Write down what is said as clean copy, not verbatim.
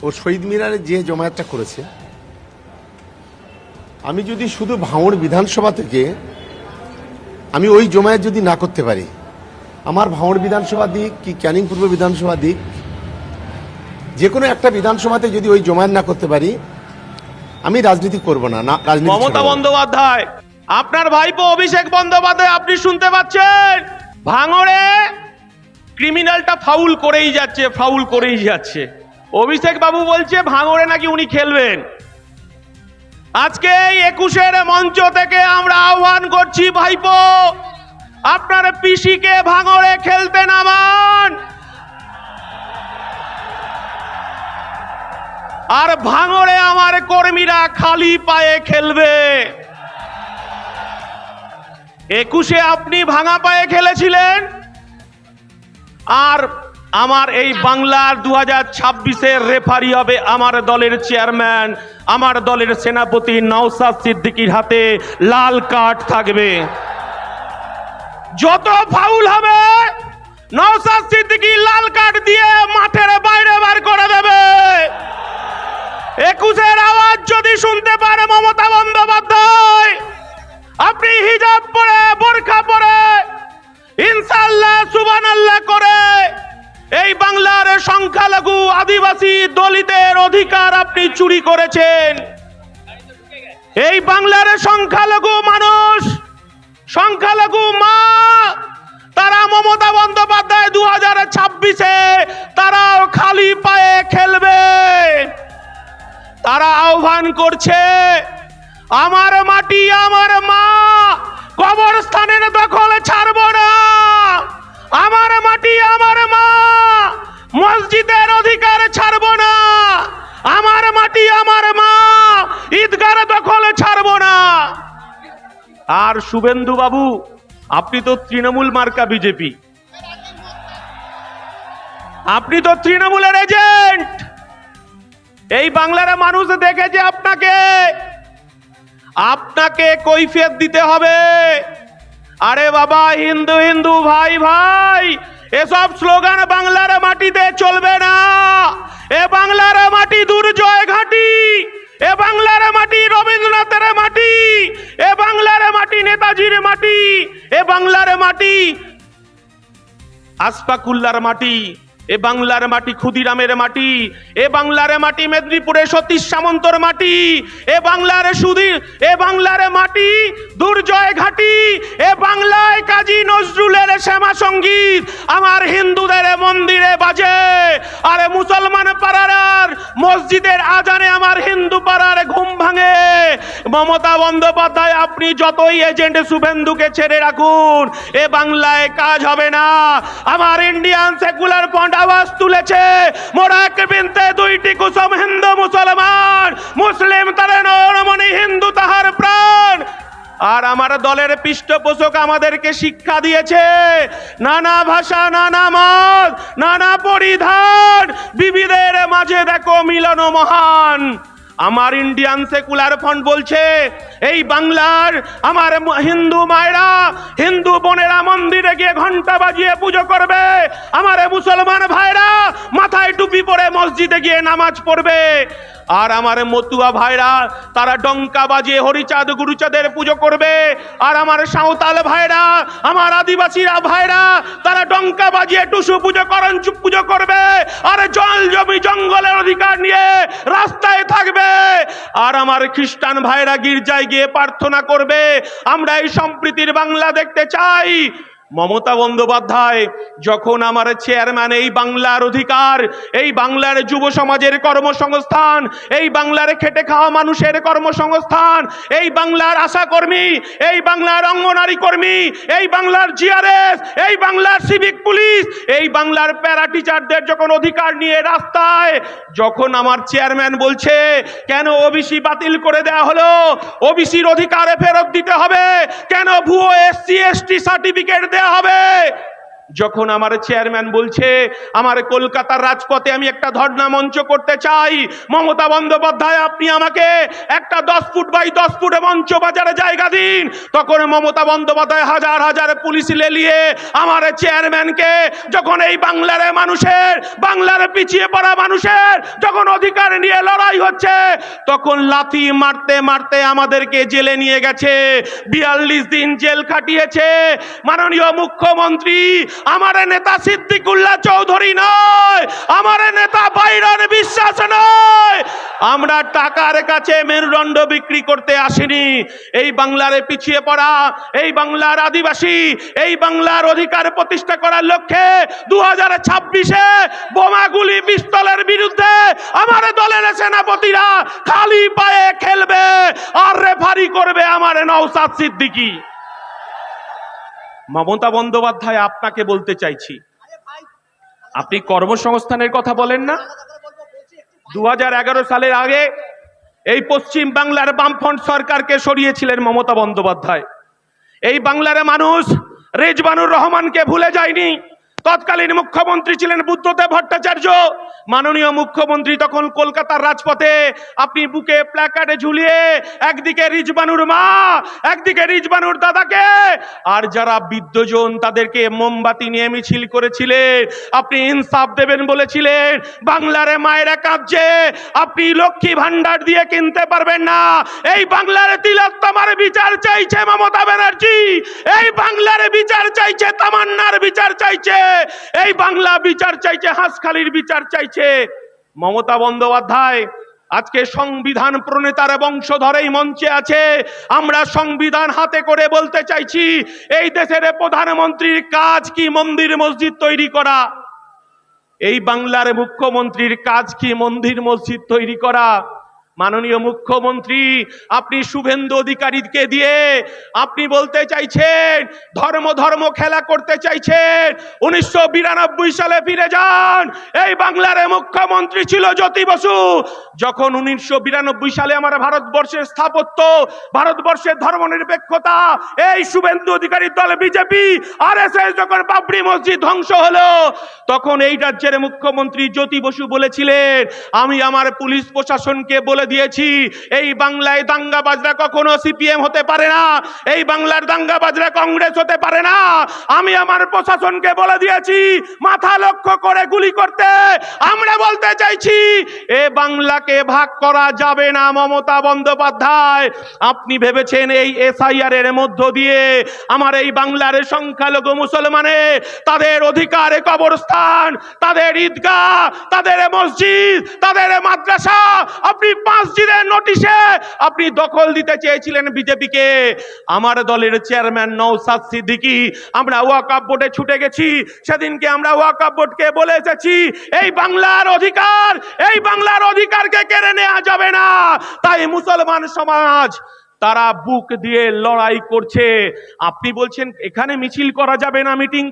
ও শহীদ মিনারে যে জমায়েতটা করেছে, আমি যদি শুধু ভাঙড় বিধানসভা থেকে আমি ওই জমায়েত যদি না করতে পারি, আমার ভাঙড় বিধানসভা দিক কি ক্যানিং পূর্ব বিধানসভা দিক, যে কোনো একটা বিধানসভাতে যদি ওই জমায়েত না করতে পারি, আমি রাজনীতি করব না। রাজনীতি মমতা বন্দ্যোপাধ্যায়, আপনার ভাইপো অভিষেক বন্দ্যোপাধ্যায়, আপনি শুনতে পাচ্ছেন? ভাঙড়ে ক্রিমিনালটা ফাউল করেই যাচ্ছে। অভিষেক বাবু বলছে ভাঙড়ে নাকি উনি খেলবেন। আজকে এই 21-এর মঞ্চ থেকে আমরা আহ্বান করছি, ভাইপো আপনার পিসিকে ভাঙড়ে খেলতে নামান। আর ভাঙড়ে আমার কর্মীরা খালি পায়ে খেলবে। 21-এ আপনি ভাঙা পায়ে খেলেছিলেন, আর আমার এই বাংলার 2026-এর রেফারি হবে আমার দলের চেয়ারম্যান, আমার দলের সেনাপতি নওশাদ সিদ্দিকীর হাতে লাল কার্ড থাকবে। যত ফাউল হবে নওশাদ সিদ্দিকী লাল কার্ড দিয়ে মাঠের বাইরে বার করে দেবে। 21-এর আওয়াজ যদি শুনতে পারে মমতা বন্দ্যোপাধ্যায়, আপনি হিজাব পরে বোরখা পরে ইনশাআল্লাহ সুবহানাল্লাহ করে এই বাংলার সংখ্যালঘু আদিবাসী দলিতের অধিকার আপনি চুরি করেছেন। এই বাংলার সংখ্যালঘু মানুষ, সংখ্যালঘু মা, তারা মমতা বন্দ্যোপাধ্যায় 2026-এ তারাও খালি পায়ে খেলবে। তারা আহ্বান করছে, আমার মাটি আমার মা, কবরস্থানের দখল ছাড়ব না। আমার মাটি আমার মা, মসজিদের অধিকার ছাড়ব না। আমার মাটি আমার মা, ঈদগার দখল ছাড়ব না। আর শুভেন্দু বাবু, আপনি তো তৃণমূল মার্কা বিজেপি, আপনি তো তৃণমূলের এজেন্ট। এই বাংলার মানুষ দেখেছে আপনাকে কৈফিয়ত দিতে হবে। আরে বাবা, হিন্দু হিন্দু ভাই ভাই, এসব স্লোগান বাংলার মাটিতে চলবে না। এ বাংলার মাটি দুর্জয় ঘাঁটি, এ বাংলার মাটি রবীন্দ্রনাথের মাটি, এ বাংলার মাটি নেতাজির মাটি, এ বাংলার মাটি আশফাকুল্লাহর মাটি, এ বাংলার মাটি ক্ষুদিরামের মাটি, এ বাংলার মাটি মেদিনীপুরের সতীশ সামন্তর মাটি, এ বাংলার মাটি দুর্জয় ঘাটি, এ বাংলায় কাজী নজরুলের শ্যামা সঙ্গীত আমার হিন্দুদের মন্দিরে বাজে। আরে মুসলমান পাড়ার মসজিদের আজানে আমার হিন্দু পাড়ার ঘুম ভাঙে। মমতা বন্দ্যোপাধ্যায়, আপনি যতই এজেন্ট শুভেন্দুকে ছেড়ে রাখুন, এ বাংলায় কাজ হবে না। আমার ইন্ডিয়ান সেকুলার ফ্রন্ট আওয়াজ তুলেছে, মোরা এক বিনতে দুইটি কুসুম, হিন্দু মুসলমান, মুসলিম তারে নরমণি, হিন্দু তাহার প্রাণ। আর আমার দলের পৃষ্ঠপোষক আমাদেরকে শিক্ষা দিয়েছে, নানা ভাষা, নানা মত, নানা পরিধান, বিবিধের মাঝে দেখো মিলন মহান। আমার ইন্ডিয়ান সেকুলার ফ্রন্ট বলছে, এই বাংলার আমার হিন্দু মায়েরা, হিন্দু বোনেরা মন্দিরে গিয়ে ঘন্টা বাজিয়ে পুজো করবে। আমার মুসলমান ভাইরা মাথায় টুপি পরে মসজিদে গিয়ে নামাজ পড়বে। আর আমার মতুয়া ভাইরা তারা ডঙ্কা বাজিয়ে হরিচাঁদ গুরুচাঁদের পুজো করবে। আর আমার সাঁওতাল ভাইরা, আমার আদিবাসীরা ভাইরা তারা ডঙ্কা বাজিয়ে টুসু পুজো করঞ্চুপ পুজো করবে। আর জল জমি জঙ্গলের অধিকার নিয়ে রাস্তায় থাকবে। আর আমার খ্রিস্টান ভাইরা গির্জায় গিয়ে প্রার্থনা করবে। আমরা এই সম্প্রীতির বাংলা দেখতে চাই। মমতা বন্দ্যোপাধ্যায়, যখন আমার চেয়ারম্যান এই বাংলার অধিকার, এই বাংলার যুব সমাজের কর্মসংস্থান, এই বাংলার খেটে খাওয়া মানুষের কর্মসংস্থান, এই বাংলার আশা কর্মী, এই বাংলার অঙ্গনারী কর্মী, এই বাংলার জিআরএস, এই বাংলার সিভিক পুলিশ, এই বাংলার প্যারা টিচারদের যখন অধিকার নিয়ে রাস্তায়, যখন আমার চেয়ারম্যান বলছে কেন ওবিসি বাতিল করে দেওয়া হলো, ওবিসির অধিকারে ফেরত দিতে হবে, কেন ভুয়ো এসসি এসটি সার্টিফিকেট দেওয়া হবে, যখন আমার চেয়ারম্যান বলছে আমার কলকাতার রাজপথে আমি একটা ধর্ণা মঞ্চ করতে চাই, মমতা বন্দ্যোপাধ্যায় আপনি আমাকে একটা 10 ফুট বাই 10 ফুটে মঞ্চ বাজারে জায়গা দিন, তখন মমতা বন্দ্যোপাধ্যায় হাজার হাজার পুলিশ লেলিয়ে আমার চেয়ারম্যানকে, যখন এই বাংলার মানুষের, বাংলার পিছিয়ে পড়া মানুষের যখন অধিকার নিয়ে লড়াই হচ্ছে, তখন লাথি মারতে মারতে আমাদেরকে জেলে নিয়ে গেছে, 42 দিন জেল কাটিয়েছে। মাননীয় মুখ্যমন্ত্রী, আমার নেতা সিদ্দিকুল্লাহ চৌধুরী নয়, আমার নেতা বাইরন বিশ্বাস নয়, আমরা টাকার কাছে মেরুদণ্ড বিক্রি করতে আসিনি। এই বাংলার পিছিয়ে পড়া, এই বাংলার আদিবাসী, এই বাংলার অধিকার প্রতিষ্ঠা করার লক্ষ্যে 2026-এ বোমাগুলি পিস্তলের বিরুদ্ধে আমার দলের সেনাপতিরা খালি পায়ে খেলবে আর রেফারি করবে আমার নওশাদ সিদ্দিকী। মমতা বন্দ্যোপাধ্যায়, আপনাকে বলতে চাইছি, আপনি কর্মসংস্থানের কথা বলেন না? 2011 সালের আগে এই পশ্চিম বাংলার বামফ্রন্ট সরকারকে সরিয়েছিলেন মমতা বন্দ্যোপাধ্যায়। এই বাংলার মানুষ রেজবানুর রহমানকে ভুলে যায়নি। তৎকালীন মুখ্যমন্ত্রী ছিলেন বুদ্ধদেব ভট্টাচার্য। মাননীয় মুখ্যমন্ত্রী তখন কলকাতার রাজপথে আপনি বুকে প্ল্যাকার্ডে ঝুলিয়ে একদিকে রিজবানুর মা, একদিকে রিজবানুর দাদাকে, আর যারা বৃদ্ধজন তাদেরকে মোমবাতি নিয়ে মিছিল করেছিলেন। আপনি ইনসাফ দেবেন বলেছিলেন। বাংলার মায়েরা কাঁদছে, আপনি লক্ষ্মী ভান্ডার দিয়ে কিনতে পারবেন না। এই বাংলার তিলোত্তমার বিচার চাইছে মমতা ব্যানার্জি, এই বাংলার বিচার চাইছে, তামান্নার বিচার চাইছে, এই বাংলা বিচার চাইছে, হাঁসখালির বিচার চাইছে মমতা বন্দ্যোপাধ্যায়। আজকে সংবিধান প্রণেতার বংশধর এই মঞ্চে আছে। আমরা সংবিধান হাতে করে বলতে চাইছি, এই দেশের প্রধানমন্ত্রীর কাজ কি মন্দির মসজিদ তৈরি করা? এই বাংলার মুখ্যমন্ত্রীর কাজ কি মন্দির মসজিদ তৈরি করা? মাননীয় মুখ্যমন্ত্রী, আপনি শুভেন্দু অধিকারীকে দিয়ে আপনি বলতে চাইছেন, ধর্ম ধর্ম খেলা করতে চাইছেন। 1992 সালে ফিরে যান। এই বাংলার মুখ্যমন্ত্রী ছিল জ্যোতি বসু। যখন 1992 সালে আমার ভারতবর্ষের স্থাপত্য, ভারতবর্ষের ধর্মনিরপেক্ষতা, এই শুভেন্দু অধিকারীর দল বিজেপি আরএসএস যখন বাবরি মসজিদ ধ্বংস হলো, তখন এই রাজ্যের মুখ্যমন্ত্রী জ্যোতি বসু বলেছিলেন, আমি আমার পুলিশ প্রশাসনকে বলে দিয়েছি, এই বাংলায় দাঙ্গাবাজরা কখনো সিপিএম হতে পারে না, এই বাংলার দাঙ্গাবাজরা কংগ্রেস হতে পারে না। আমি আমার প্রশাসনকে বলে দিয়েছি মাথা লক্ষ্য করে গুলি করতে। আমরা বলতে চাইছি, এ বাংলাকে ভাগ করা যাবে না। মমতা বন্দ্যোপাধ্যায়, আপনি ভেবেছেন এই এসআইআর এর মধ্য দিয়ে আমার এই বাংলার সংখ্যালঘু মুসলমানে তাদের অধিকারে কবরস্থান, তাদের ঈদগাহ, তাদের মসজিদ, তাদের মাদ্রাসা, আপনি 5 দিনের নোটিশে আপনি দখল দিতে চেয়েছিলেন বিজেপিকে। আমার দলের চেয়ারম্যান নওশাদ সিদ্দিকী, আমরা ওয়াকফ বোর্ডে ছুটে গেছি। সেদিনকে আমরা ওয়াকফ বোর্ডকে বলে এসেছি, এই বাংলার অধিকার, এই বাংলার অধিকারকে কেড়ে নেওয়া যাবে না। তাই মুসলমান সমাজ তারা বুক দিয়ে লড়াই করছে। আপনি বলছেন এখানে মিছিল করা যাবে না, মিটিং